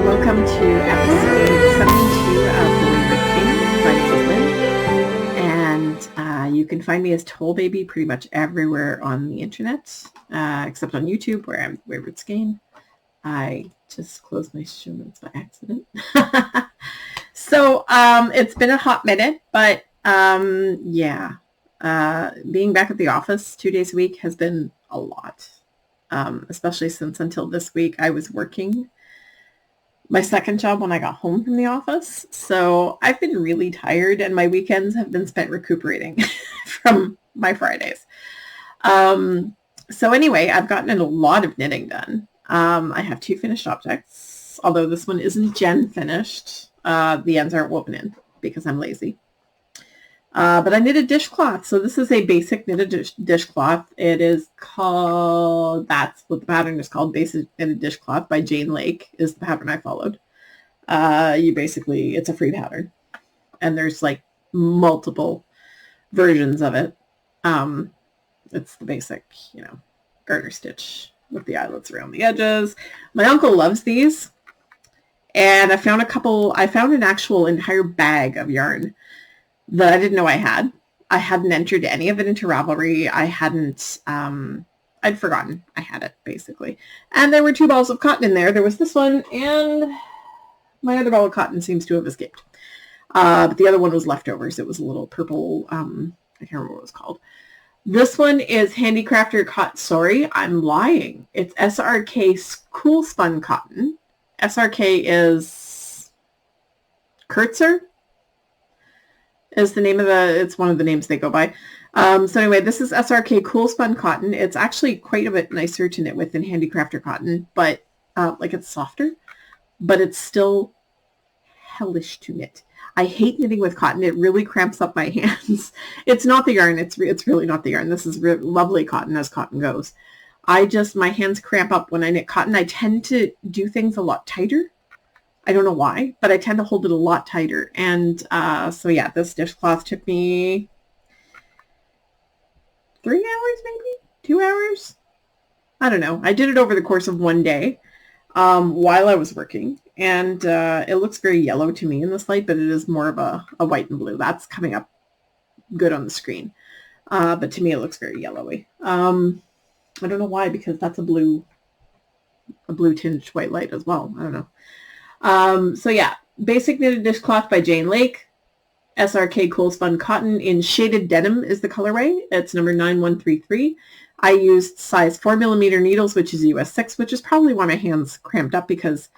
Welcome to episode 72 of the Wayward Skein. My name is Lynn, and you can find me as Toll Baby pretty much everywhere on the internet, except on YouTube where I'm Wayward Skein. I just closed my show notes by accident. So it's been a hot minute, but being back at the office 2 days a week has been a lot, especially since until this week I was working my second job when I got home from the office. So I've been really tired, and my weekends have been spent recuperating from my Fridays. So anyway, I've gotten a lot of knitting done. I have 2 finished objects, although this one isn't Jen finished. The ends aren't woven in because I'm lazy. But I knitted dishcloth. So this is a basic knitted dishcloth. It is called, that's what the pattern is called, Basic Knitted Dishcloth by Jane Lake is the pattern I followed. It's a free pattern. And there's like multiple versions of it. It's the basic, garter stitch with the eyelets around the edges. My uncle loves these. And I found an actual entire bag of yarn that I didn't know I had. I hadn't entered any of it into Ravelry. I'd forgotten I had it, basically. And there were 2 balls of cotton in there. There was this one, and my other ball of cotton seems to have escaped. But the other one was leftovers. It was a little purple, I can't remember what it was called. This one is Handicrafter Cotton. Sorry, I'm lying. It's SRK Cool Spun Cotton. SRK is Kurtzer. Is the name of it's one of the names they go by. So anyway, this is SRK Cool Spun Cotton. It's actually quite a bit nicer to knit with than Handicrafter Cotton, but it's softer, but it's still hellish to knit. I hate knitting with cotton. It really cramps up my hands. It's not the yarn. It's really not the yarn. This is lovely cotton as cotton goes. My hands cramp up when I knit cotton. I tend to do things a lot tighter. I don't know why, but I tend to hold it a lot tighter. And this dishcloth took me 3 hours, maybe 2 hours. I don't know. I did it over the course of one day while I was working. And it looks very yellow to me in this light, but it is more of a white and blue. That's coming up good on the screen. But to me, it looks very yellowy. I don't know why, because that's a blue tinged white light as well. I don't know. Basic Knitted Dishcloth by Jane Lake. SRK Cool Spun Cotton in Shaded Denim is the colorway. It's number 9133. I used size 4mm needles, which is US 6, which is probably why my hands cramped up, because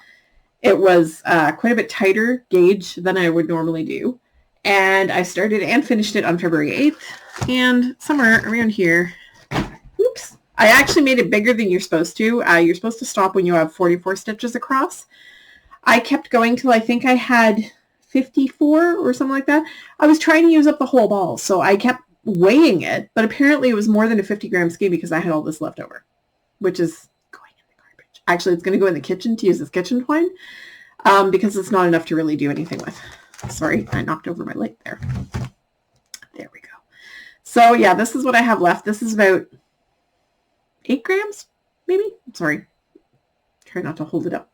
it was quite a bit tighter gauge than I would normally do. And I started and finished it on February 8th. And somewhere around here, oops, I actually made it bigger than you're supposed to. You're supposed to stop when you have 44 stitches across. I kept going till I think I had 54 or something like that. I was trying to use up the whole ball, so I kept weighing it, but apparently it was more than a 50-gram skein because I had all this left over, which is going in the garbage. Actually, it's going to go in the kitchen to use as kitchen twine because it's not enough to really do anything with. Sorry, I knocked over my light there. There we go. So yeah, this is what I have left. This is about 8 grams, maybe? Sorry. Try not to hold it up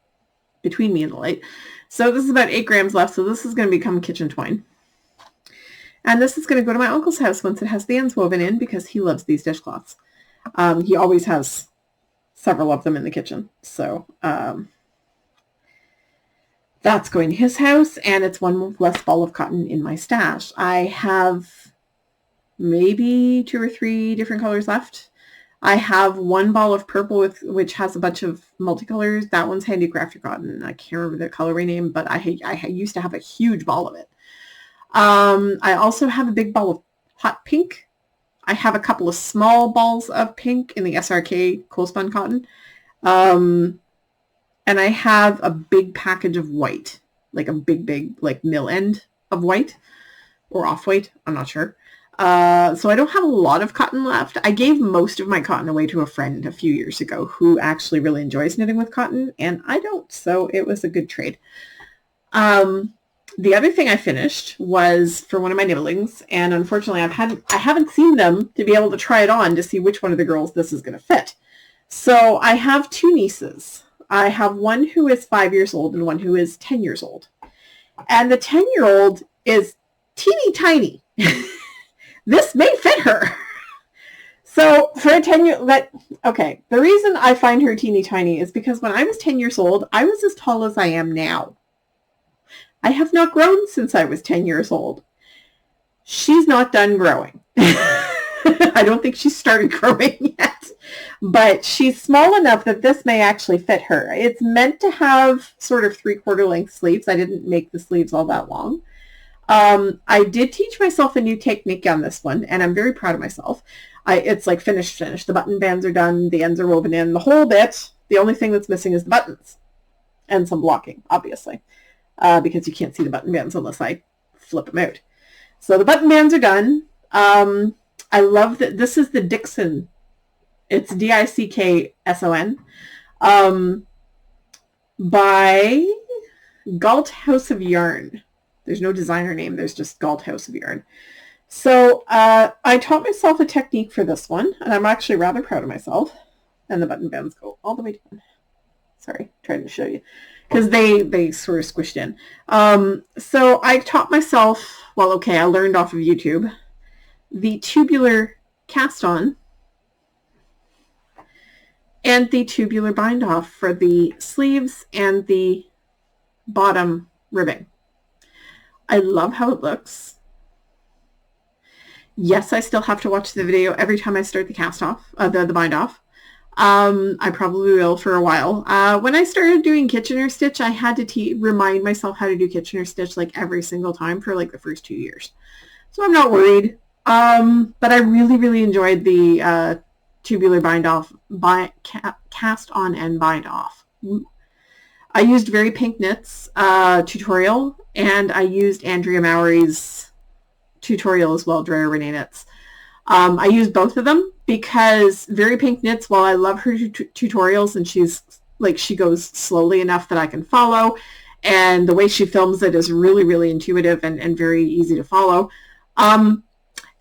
between me and the light. So this is about 8 grams left. So this is going to become kitchen twine. And this is going to go to my uncle's house once it has the ends woven in because he loves these dishcloths. He always has several of them in the kitchen. So that's going to his house, and it's one less ball of cotton in my stash. I have maybe 2 or 3 different colors left. I have one ball of purple which has a bunch of multicolors. That one's handicrafted cotton. I can't remember the colorway name, but I used to have a huge ball of it. I also have a big ball of hot pink. I have a couple of small balls of pink in the SRK Coolspun cotton. And I have a big package of white, like a big, like mill end of white or off-white. I'm not sure. So I don't have a lot of cotton left. I gave most of my cotton away to a friend a few years ago who actually really enjoys knitting with cotton, and I don't, so it was a good trade. The other thing I finished was for one of my nibblings, and unfortunately I haven't seen them to be able to try it on to see which one of the girls this is going to fit. So I have 2 nieces. I have one who is 5 years old and one who is 10 years old. And the 10-year-old is teeny tiny. This may fit her. So for a 10-year-old, okay, the reason I find her teeny tiny is because when I was 10 years old, I was as tall as I am now. I have not grown since I was 10 years old. She's not done growing. I don't think she's started growing yet, but she's small enough that this may actually fit her. It's meant to have sort of 3/4 length sleeves. I didn't make the sleeves all that long. I did teach myself a new technique on this one, and I'm very proud of myself. It's like finished. The button bands are done. The ends are woven in. The whole bit. The only thing that's missing is the buttons and some blocking, obviously, because you can't see the button bands unless I flip them out. So the button bands are done. I love that this is the Dixon. It's Dickson. By Galt House of Yarn. There's no designer name. There's just Galt House of Yarn. So I taught myself a technique for this one, and I'm actually rather proud of myself. And the button bands go all the way down. Sorry, trying to show you. Because they sort of squished in. So I taught myself, well, okay, I learned off of YouTube, the tubular cast on and the tubular bind off for the sleeves and the bottom ribbing. I love how it looks. Yes, I still have to watch the video every time I start the cast off, the bind off. I probably will for a while. When I started doing Kitchener stitch, I had to remind myself how to do Kitchener stitch like every single time for like the first 2 years. So I'm not worried. But I really, really enjoyed the tubular bind off, cast on and bind off. I used Very Pink Knits tutorial, and I used Andrea Mowry's tutorial as well, Drea Renee Knits. I used both of them because Very Pink Knits, while I love her tutorials and she goes slowly enough that I can follow, and the way she films it is really, really intuitive and very easy to follow.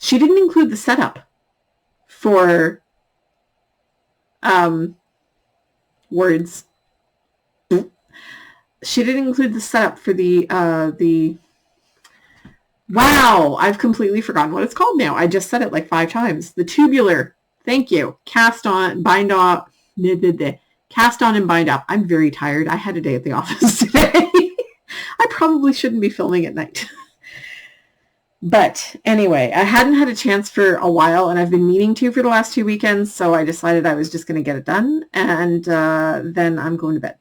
She didn't include the setup for words. She didn't include the setup for the wow, I've completely forgotten what it's called now. I just said it like 5 times. The tubular, thank you, cast on, bind off, cast on and bind up. I'm very tired. I had a day at the office today. I probably shouldn't be filming at night. But anyway, I hadn't had a chance for a while, and I've been meaning to for the last 2 weekends, so I decided I was just going to get it done, and then I'm going to bed.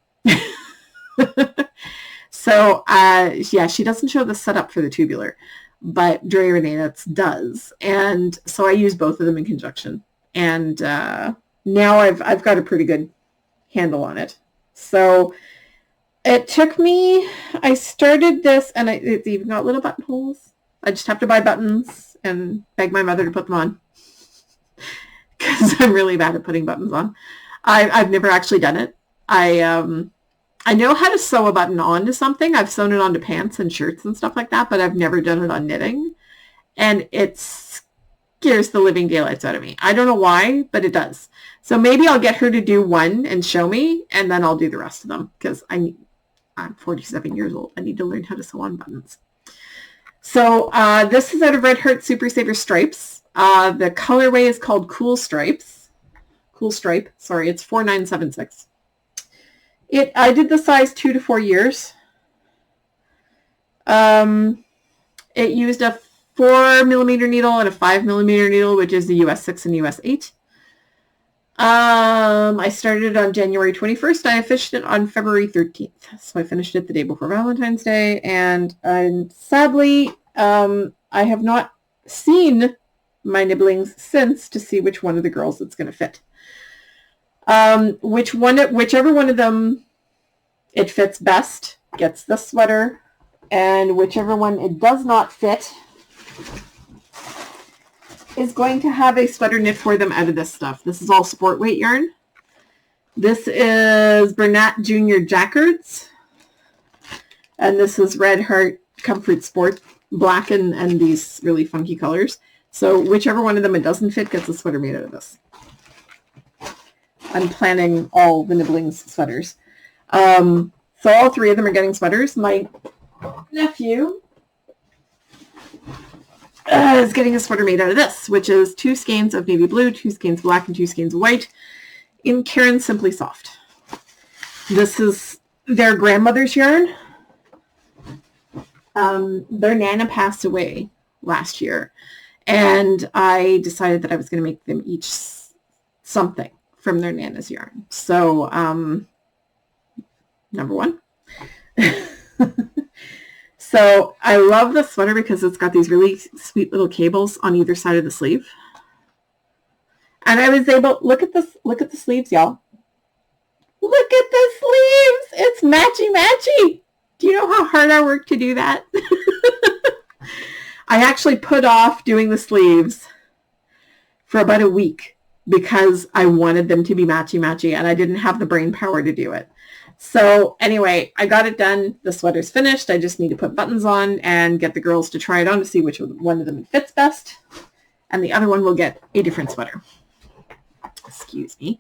So, yeah, she doesn't show the setup for the tubular, but Drea Renee Knits does, and so I use both of them in conjunction, and now I've got a pretty good handle on it. So it took me, I started this, and it's even got little buttonholes. I just have to buy buttons and beg my mother to put them on because I'm really bad at putting buttons on. I've never actually done it. I know how to sew a button onto something. I've sewn it onto pants and shirts and stuff like that, but I've never done it on knitting. And it scares the living daylights out of me. I don't know why, but it does. So maybe I'll get her to do one and show me, and then I'll do the rest of them because I'm 47 years old. I need to learn how to sew on buttons. So this is out of Red Heart Super Saver Stripes. The colorway is called Cool Stripes. Cool Stripe. Sorry, it's 4976. I did the size 2 to 4 years. It used a 4mm needle and a 5mm needle, which is the US 6 and US 8. I started on January 21st. I finished it on February 13th. So I finished it the day before Valentine's Day. And sadly, I have not seen my nibblings since to see which one of the girls it's going to fit. Whichever one of them it fits best gets the sweater. And whichever one it does not fit is going to have a sweater knit for them out of this stuff. This is all sport weight yarn. This is Bernat Junior Jackards. And this is Red Heart Comfort Sport Black and these really funky colors. So whichever one of them it doesn't fit gets a sweater made out of this. I'm planning all the nibblings sweaters. So all 3 of them are getting sweaters. My nephew is getting a sweater made out of this, which is 2 skeins of navy blue, 2 skeins black, and 2 skeins white in Caron Simply Soft. This is their grandmother's yarn. Their Nana passed away last year, and I decided that I was going to make them each something from their Nana's yarn. So, number 1. So I love the sweater because it's got these really sweet little cables on either side of the sleeve. And I was able, look at the sleeves, y'all. Look at the sleeves. It's matchy-matchy. Do you know how hard I worked to do that? I actually put off doing the sleeves for about a week because I wanted them to be matchy-matchy and I didn't have the brain power to do it. So anyway, I got it done. The sweater's finished. I just need to put buttons on and get the girls to try it on to see which one of them fits best. And the other one will get a different sweater. Excuse me.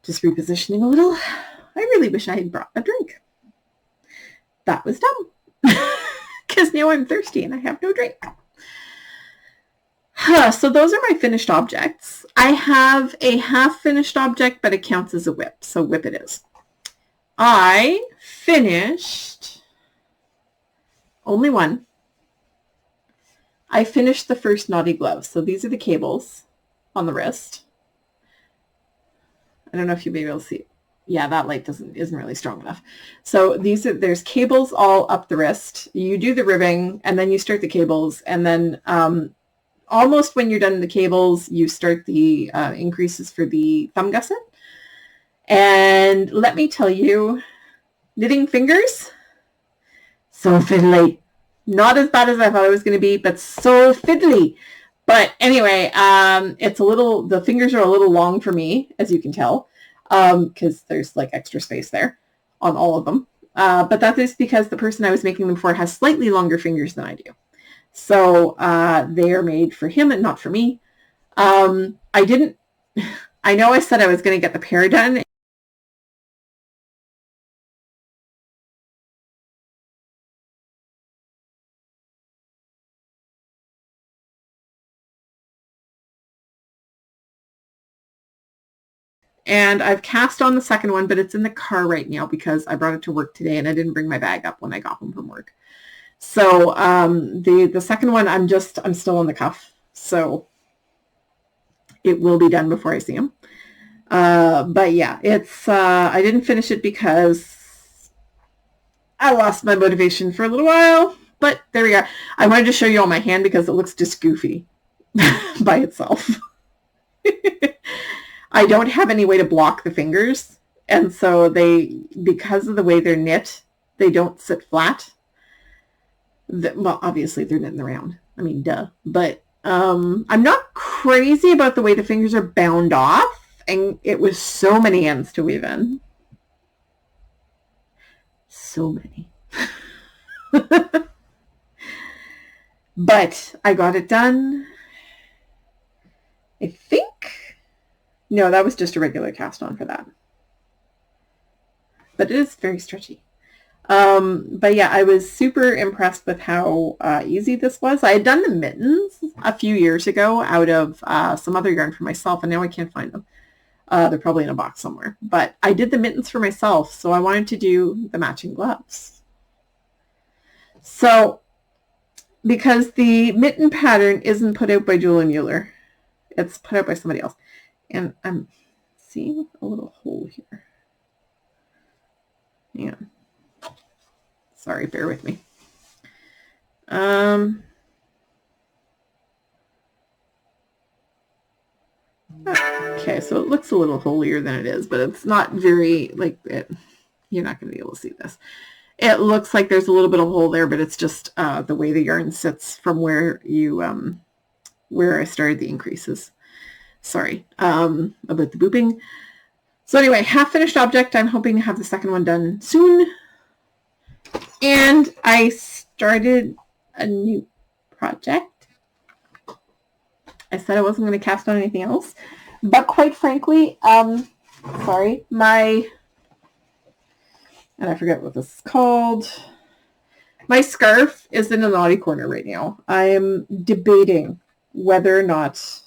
Just repositioning a little. I really wish I had brought a drink. That was dumb. Because now I'm thirsty and I have no drink. So those are my finished objects. I have a half-finished object, but it counts as a whip. So whip it is. I finished only one. I finished the first naughty glove. So these are the cables on the wrist. I don't know if you'll be able to see. Yeah, that light isn't really strong enough. So there's cables all up the wrist. You do the ribbing and then you start the cables, and then almost when you're done the cables, you start the increases for the thumb gusset. And let me tell you, knitting fingers, so fiddly. Not as bad as I thought it was going to be, but so fiddly. But anyway, the fingers are a little long for me, as you can tell, because there's like extra space there on all of them. But that is because the person I was making them for has slightly longer fingers than I do. So they are made for him and not for me. I know I said I was going to get the pair done. And I've cast on the second one, but it's in the car right now because I brought it to work today and I didn't bring my bag up when I got home from work. So the second one, I'm still on the cuff. So it will be done before I see him. But yeah, I didn't finish it because I lost my motivation for a little while, but there we go. I wanted to show you on my hand because it looks just goofy by itself. I don't have any way to block the fingers, and so because of the way they're knit, they don't sit flat. Well, obviously they're knitting around. I mean, duh. But I'm not crazy about the way the fingers are bound off, and it was so many ends to weave in. So many. But I got it done. I think. No, that was just a regular cast on for that. But it is very stretchy. But yeah, I was super impressed with how easy this was. I had done the mittens a few years ago out of some other yarn for myself, and now I can't find them. They're probably in a box somewhere. But I did the mittens for myself, so I wanted to do the matching gloves. So, because the mitten pattern isn't put out by Julie Mueller, it's put out by somebody else. And I'm seeing a little hole here. Yeah. Sorry, bear with me. Okay, so it looks a little holier than it is, but it's not very, like, you're not going to be able to see this. It looks like there's a little bit of hole there, but it's just the way the yarn sits from where you, where I started the increases. Sorry about the booping. So anyway, half finished object. I'm hoping to have the second one done soon. And I started a new project. I said I wasn't going to cast on anything else, but quite frankly, sorry, and I forget what this is called. My scarf is in a naughty corner right now. I am debating whether or not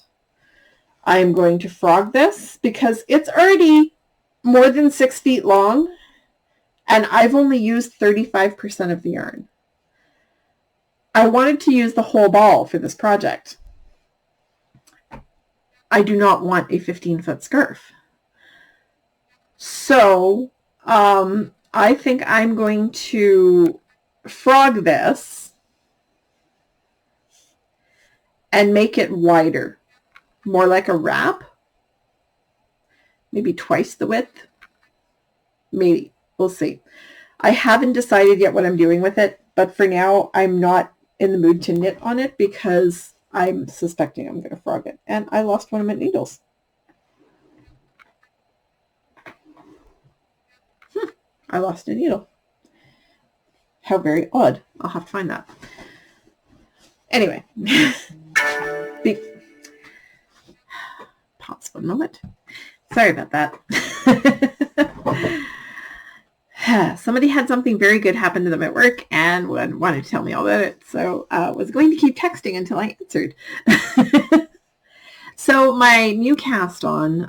I am going to frog this because it's already more than 6 feet long and I've only used 35% of the yarn. I wanted to use the whole ball for this project. I do not want a 15-foot scarf. So I think I'm going to frog this and make it wider, more like a wrap, maybe twice the width, maybe. We'll see. I haven't decided yet what I'm doing with it, but for now, I'm not in the mood to knit on it because I'm suspecting I'm going to frog it. And I lost one of my needles. I lost a needle. How very odd. I'll have to find that. Anyway. Pause for a moment. Sorry about that. Somebody had something very good happen to them at work and wanted to tell me all about it. So I was going to keep texting until I answered. So my new cast on,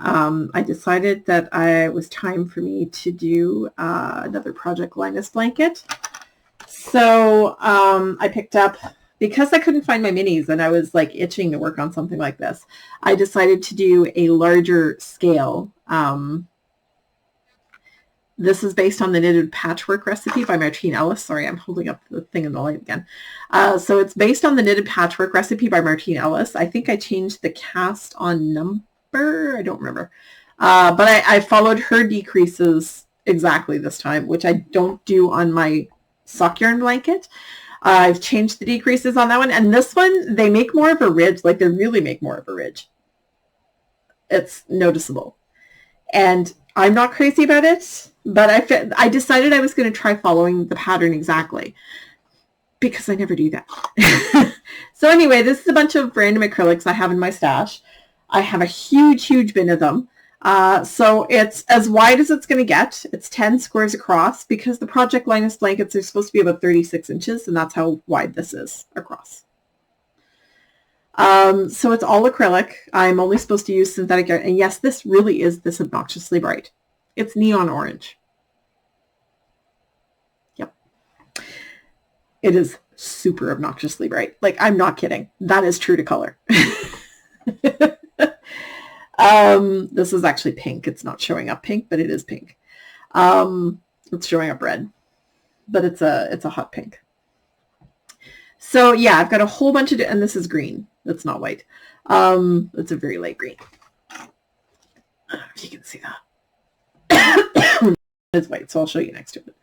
I decided that it was time for me to do another Project Linus blanket. So I picked up, because I couldn't find my minis and I was like itching to work on something like this, I decided to do a larger scale. This is based on the knitted patchwork recipe by Martine Ellis. Sorry, I'm holding up the thing in the light again. So it's based on the knitted patchwork recipe by Martine Ellis. I think I changed the cast on number. I don't remember. But I followed her decreases exactly this time, which I don't do on my sock yarn blanket. I've changed the decreases on that one. And this one, they make more of a ridge. Like, they really make more of a ridge. It's noticeable. And I'm not crazy about it, but I decided I was going to try following the pattern exactly because I never do that. So anyway, this is a bunch of random acrylics I have in my stash. I have a huge, huge bin of them. So it's as wide as it's going to get. It's 10 squares across because the Project Linus blankets are supposed to be about 36 inches, and that's how wide this is across. So it's all acrylic. I'm only supposed to use synthetic yarn. And yes, this really is this obnoxiously bright. It's neon orange. Yep. It is super obnoxiously bright. Like, I'm not kidding. That is true to color. This is actually pink. It's not showing up pink, but it is pink. It's showing up red, but it's a hot pink. So yeah, I've got a whole bunch of, and this is green. That's not white. It's a very light green. If you can see that. It's white, so I'll show you next to it.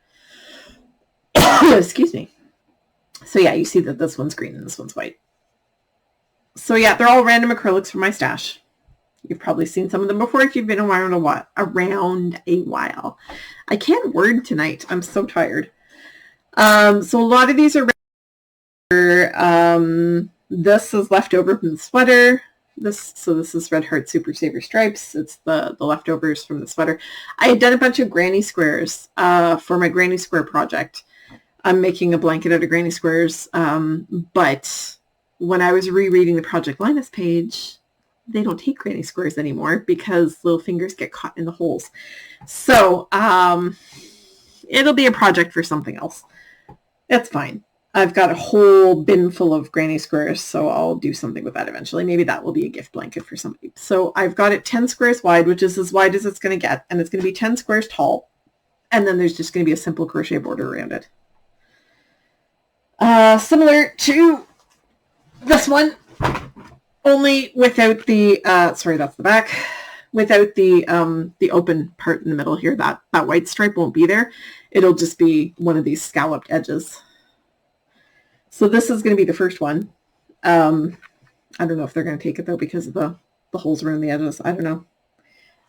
Excuse me. So yeah, you see that this one's green and this one's white. So yeah, they're all random acrylics from my stash. You've probably seen some of them before if you've been around a while. I can't word tonight. I'm so tired. So a lot of these are this is left over from the sweater. So this is Red Heart Super Saver Stripes. It's the leftovers from the sweater. I had done a bunch of granny squares for my granny square project. I'm making a blanket out of granny squares, but when I was rereading the Project Linus page, they don't take granny squares anymore because little fingers get caught in the holes. So it'll be a project for something else. That's fine. I've got a whole bin full of granny squares, so I'll do something with that eventually. Maybe that will be a gift blanket for somebody. So I've got it 10 squares wide, which is as wide as it's going to get, and it's going to be 10 squares tall, and then there's just going to be a simple crochet border around it. Similar to this one, only without the, sorry, that's the back, without the open part in the middle here. That white stripe won't be there. It'll just be one of these scalloped edges. So this is going to be the first one. I don't know if they're going to take it though because of the holes around the edges. I don't know.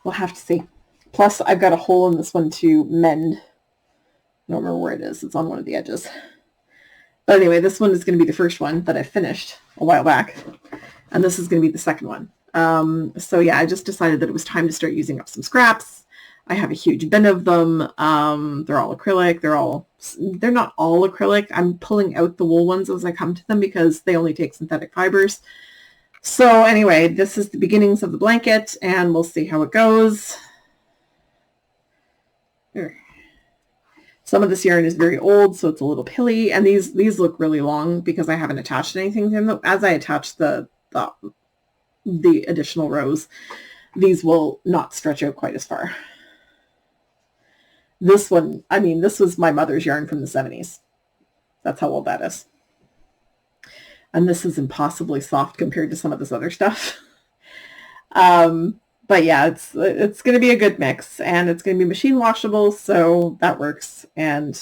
We'll have to see. Plus I've got a hole in this one to mend. I don't remember where it is. It's on one of the edges. But anyway, this one is going to be the first one that I finished a while back. And this is going to be the second one. So yeah, I just decided that it was time to start using up some scraps. I have a huge bin of them. They're all acrylic. They're not all acrylic. I'm pulling out the wool ones as I come to them because they only take synthetic fibers. So anyway, this is the beginnings of the blanket and we'll see how it goes. Here. Some of this yarn is very old, so it's a little pilly. And these look really long because I haven't attached anything to them. As I attach the additional rows, these will not stretch out quite as far. This one, I mean, this was my mother's yarn from the 70s. That's how old that is. And this is impossibly soft compared to some of this other stuff. But yeah, it's going to be a good mix and it's going to be machine washable. So that works. And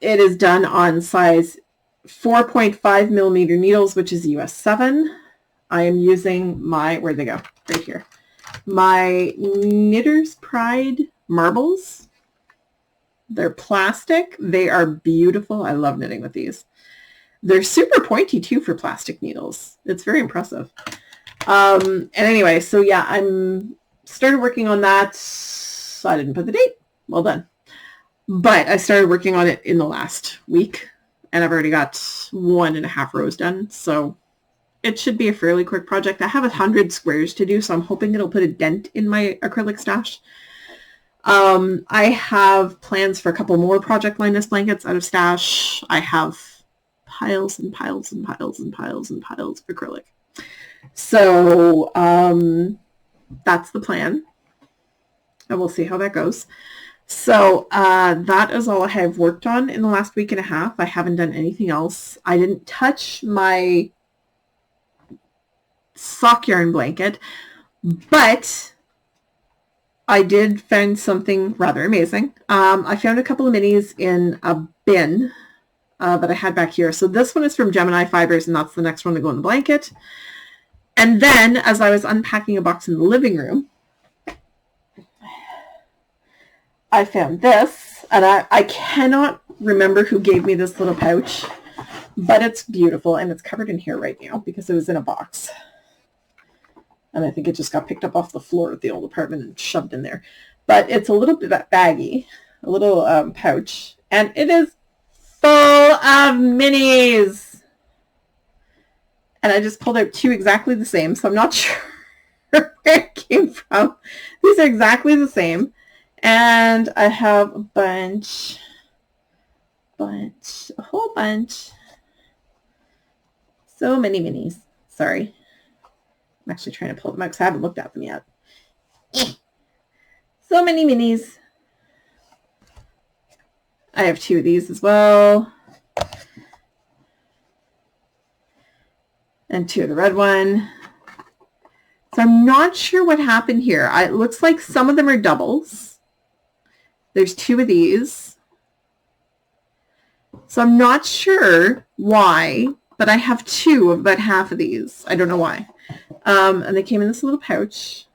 it is done on size 4.5 millimeter needles, which is US 7. I am using my, where'd they go? Right here. My Knitter's Pride marbles. They're plastic. They are beautiful. I love knitting with these. They're super pointy too for plastic needles. It's very impressive. And anyway, so yeah, I'm started working on that. I didn't put the date. Well done. But I started working on it in the last week and I've already got 1.5 rows done. So it should be a fairly quick project. I have 100 squares to do, so I'm hoping it'll put a dent in my acrylic stash. I have plans for a couple more Project Linus blankets out of stash. I have piles and piles and piles and piles and piles of acrylic. So that's the plan. And we'll see how that goes. So that is all I have worked on in the last week and a half. I haven't done anything else. I didn't touch my sock yarn blanket, but I did find something rather amazing. I found a couple of minis in a bin that I had back here. So this one is from Gemini Fibers, and that's the next one to go in the blanket. And then, as I was unpacking a box in the living room, I found this, and I cannot remember who gave me this little pouch, but it's beautiful, and it's covered in hair right now because it was in a box. And I think it just got picked up off the floor at the old apartment and shoved in there. But it's a little bit baggy, a little pouch. And it is full of minis. And I just pulled out 2 exactly the same. So I'm not sure where it came from. These are exactly the same. And I have a whole bunch. So many minis. Sorry. I'm actually trying to pull them out because I haven't looked at them yet. So many minis. I have 2 of these as well. And 2 of the red one. So I'm not sure what happened here. It looks like some of them are doubles. There's 2 of these. So I'm not sure why, but I have 2 of about half of these. I don't know why. And they came in this little pouch.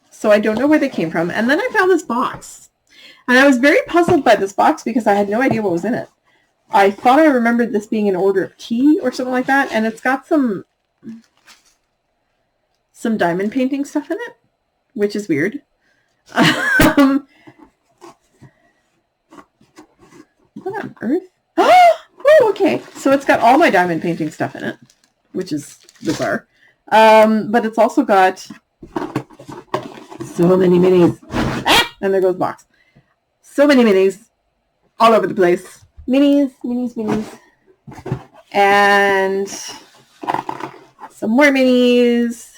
So I don't know where they came from. And then I found this box. And I was very puzzled by this box because I had no idea what was in it. I thought I remembered this being an order of tea or something like that. And it's got some some diamond painting stuff in it, which is weird. What on earth? Oh, okay. So it's got all my diamond painting stuff in it, which is bizarre. But it's also got so many minis. And there goes the box. So many minis all over the place. Minis. And some more minis.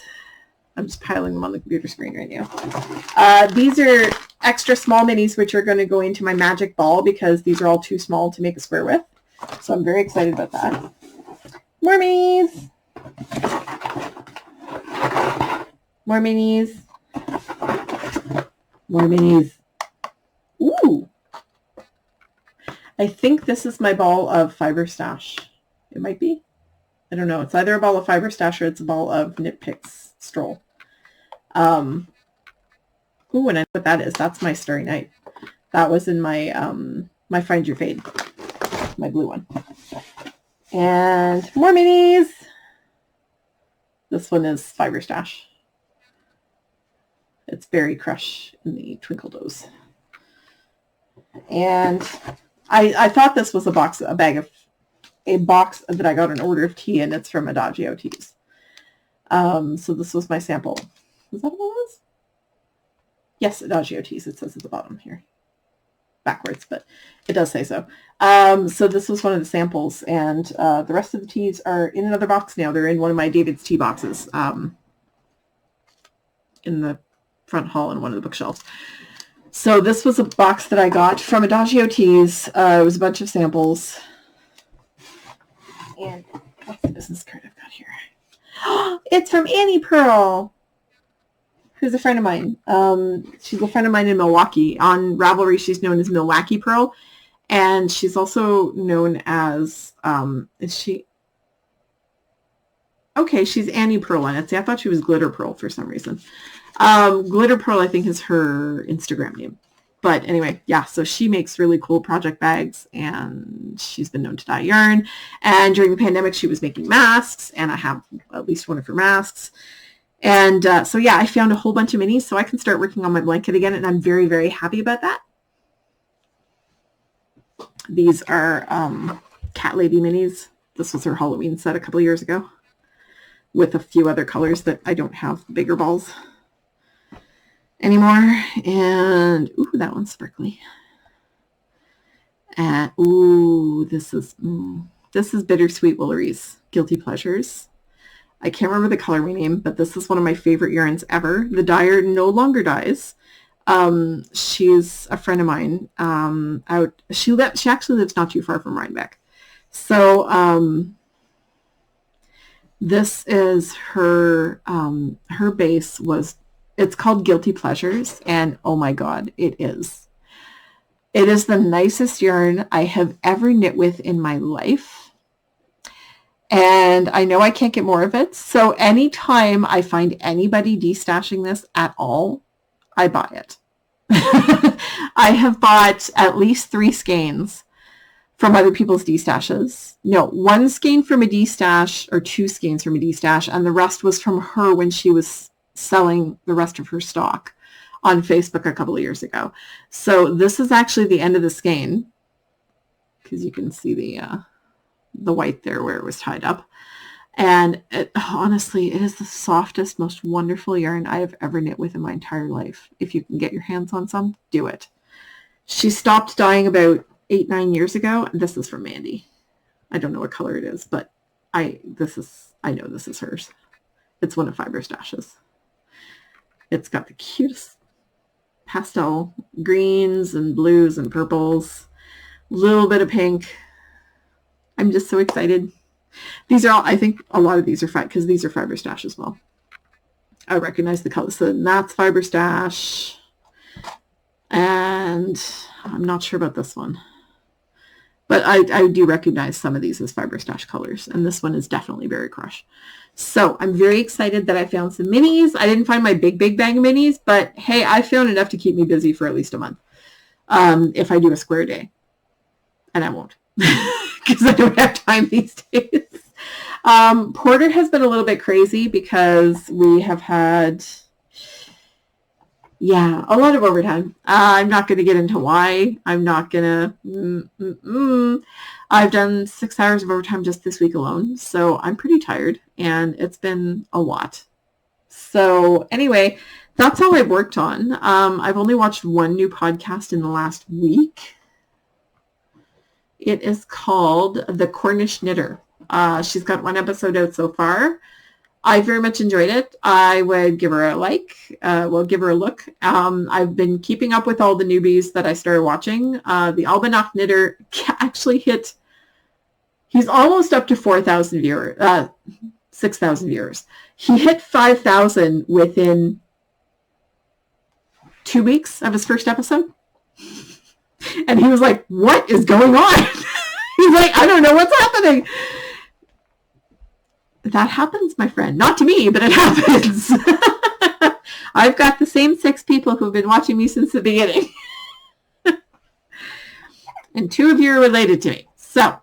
I'm just piling them on the computer screen right now. These are extra small minis, which are going to go into my magic ball because these are all too small to make a square with. So I'm very excited about that. More minis. More minis. More minis. Ooh. I think this is my ball of Fiber Stash. It might be. I don't know. It's either a ball of Fiber Stash or it's a ball of Knit Picks Stroll. Ooh, and I know what that is. That's my Starry Night. That was in my my Find Your Fade, my blue one. And more minis. This one is Fiber Stash. It's Berry Crush in the Twinkle Doze. And I thought this was a box that I got an order of tea, and it's from Adagio Teas. So this was my sample. Is that what it was? Yes, Adagio Teas. It says at the bottom here. Backwards, but it does say so. So this was one of the samples, and the rest of the teas are in another box now. They're in one of my David's tea boxes in the front hall in one of the bookshelves. So this was a box that I got from Adagio Teas. It was a bunch of samples. And what's the business card I've got here? It's from Annie Pearl, who's a friend of mine. She's a friend of mine in Milwaukee. On Ravelry, she's known as Milwaukee Pearl. And she's also known as, is she? Okay, she's Annie Pearl on Etsy. I thought she was Glitter Pearl for some reason. Glitter Pearl, I think, is her Instagram name. But anyway, yeah, so she makes really cool project bags, and she's been known to dye yarn. And during the pandemic, she was making masks, and I have at least one of her masks. And so, yeah, I found a whole bunch of minis, so I can start working on my blanket again, and I'm very, very happy about that. These are Cat Lady minis. This was her Halloween set a couple years ago with a few other colors that I don't have bigger balls anymore. And ooh, that one's sparkly. And ooh, this is Bittersweet Woolery's Guilty Pleasures. I can't remember the colorway name, but this is one of my favorite yarns ever. The dyer no longer dyes. She's a friend of mine. She actually lives not too far from Rhinebeck. So this is her. Her base was. It's called Guilty Pleasures, and oh my God, it is. It is the nicest yarn I have ever knit with in my life. And I know I can't get more of it. So anytime I find anybody destashing this at all, I buy it. I have bought at least 3 skeins from other people's destashes. No, 1 skein from a destash, or 2 skeins from a destash, and the rest was from her when she was selling the rest of her stock on Facebook a couple of years ago. So this is actually the end of the skein, because you can see the white there where it was tied up. And honestly, it is the softest, most wonderful yarn I have ever knit with in my entire life. If you can get your hands on some, do it. She stopped dyeing about 8-9 years ago. This is from Mandy. I don't know what color it is, but I know this is hers. It's one of Fiber Stash's. It's got the cutest pastel greens and blues and purples, a little bit of pink. I'm just so excited. These are all, I think a lot of these are because these are Fiber Stash as well. I recognize the colors. So that's Fiber Stash. And I'm not sure about this one. But I do recognize some of these as Fiber Stash colors. And this one is definitely Berry Crush. So I'm very excited that I found some minis. I didn't find my big bag of minis, but hey, I found enough to keep me busy for at least a month. If I do a square day. And I won't. Because I don't have time these days. Porter has been a little bit crazy because we have had, a lot of overtime. I'm not going to get into why. I'm not going to. I've done 6 hours of overtime just this week alone, so I'm pretty tired, and it's been a lot. So anyway, that's all I've worked on. I've only watched one new podcast in the last week. It is called The Cornish Knitter. She's got 1 episode out so far. I very much enjoyed it. I would give her a give her a look. I've been keeping up with all the newbies that I started watching. The Albanach Knitter actually hit, he's almost up to 4,000 viewers, 6,000 viewers. He hit 5,000 within 2 weeks of his first episode. And he was like, what is going on? He's like, I don't know what's happening. That happens, my friend. Not to me, but it happens. I've got the same 6 people who've been watching me since the beginning. And 2 of you are related to me. So,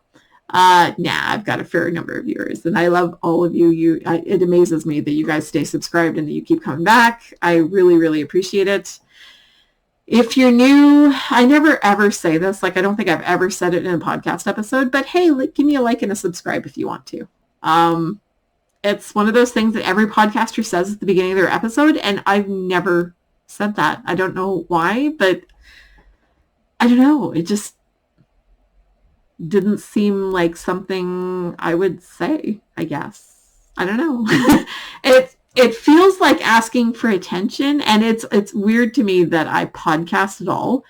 I've got a fair number of viewers. And I love all of you. It amazes me that you guys stay subscribed and that you keep coming back. I really, really appreciate it. If you're new, I never ever say this. Like, I don't think I've ever said it in a podcast episode. But hey, give me a like and a subscribe if you want to. It's one of those things that every podcaster says at the beginning of their episode, and I've never said that. I don't know why, but I don't know. It just didn't seem like something I would say, I guess. I don't know. It feels like asking for attention, and it's weird to me that I podcast at all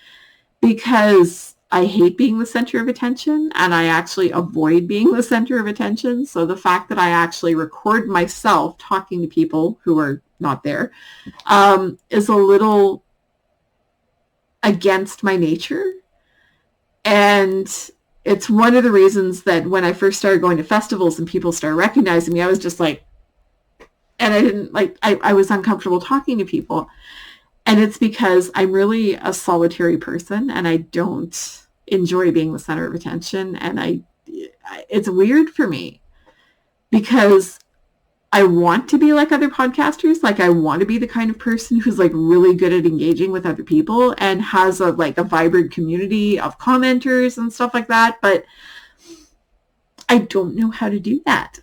because I hate being the center of attention, and I actually avoid being the center of attention. So the fact that I actually record myself talking to people who are not there is a little against my nature. And it's one of the reasons that when I first started going to festivals and people started recognizing me, I was just like, and I didn't like, I was uncomfortable talking to people. And it's because I'm really a solitary person and I don't enjoy being the center of attention. And it's weird for me because I want to be like other podcasters. Like I want to be the kind of person who's like really good at engaging with other people and has a vibrant community of commenters and stuff like that. But I don't know how to do that.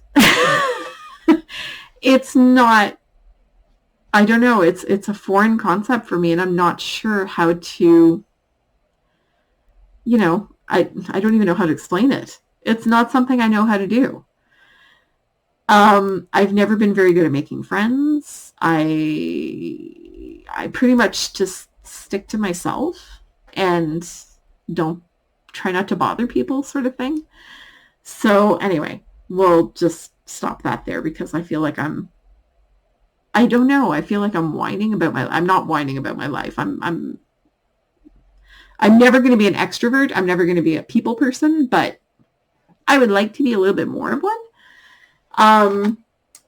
It's not, I don't know. It's a foreign concept for me, and I'm not sure how to, I don't even know how to explain it. It's not something I know how to do. I've never been very good at making friends. I pretty much just stick to myself and don't try not to bother people, sort of thing. So anyway, we'll just stop that there because I feel like I don't know. I feel like I'm whining about I'm not whining about my life. I'm never going to be an extrovert. I'm never going to be a people person, but I would like to be a little bit more of one.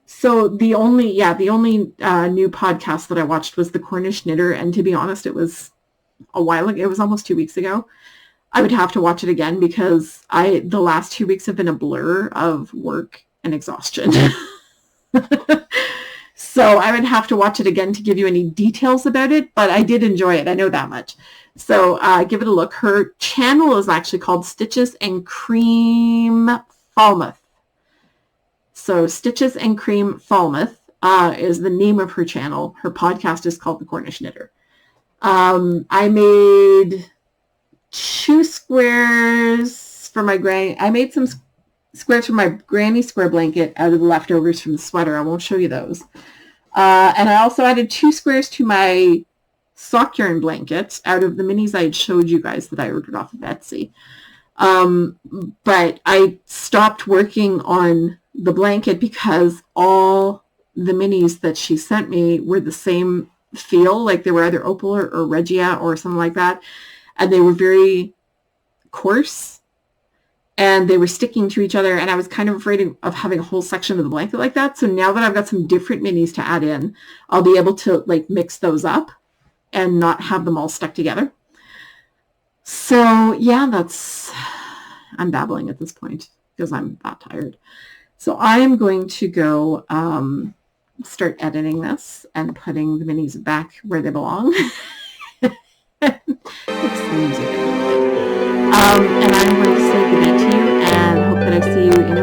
So the only new podcast that I watched was The Cornish Knitter. And to be honest, it was a while ago. It was almost 2 weeks ago. I would have to watch it again because the last 2 weeks have been a blur of work and exhaustion. So I would have to watch it again to give you any details about it, but I did enjoy it. I know that much. So give it a look. Her channel is actually called Stitches and Cream Falmouth. So Stitches and Cream Falmouth is the name of her channel. Her podcast is called The Cornish Knitter. I made 2 squares for my granny. I made some squares for my granny square blanket out of the leftovers from the sweater. I won't show you those. And I also added 2 squares to my sock yarn blanket out of the minis I had showed you guys that I ordered off of Etsy. But I stopped working on the blanket because all the minis that she sent me were the same feel, like they were either Opal or Regia or something like that. And they were very coarse and they were sticking to each other. And I was kind of afraid of having a whole section of the blanket like that. So now that I've got some different minis to add in, I'll be able to mix those up and not have them all stuck together. So yeah, I'm babbling at this point because I'm that tired. So I am going to go start editing this and putting the minis back where they belong. It's the music. And I'm going to say goodnight to you and hope that I see you in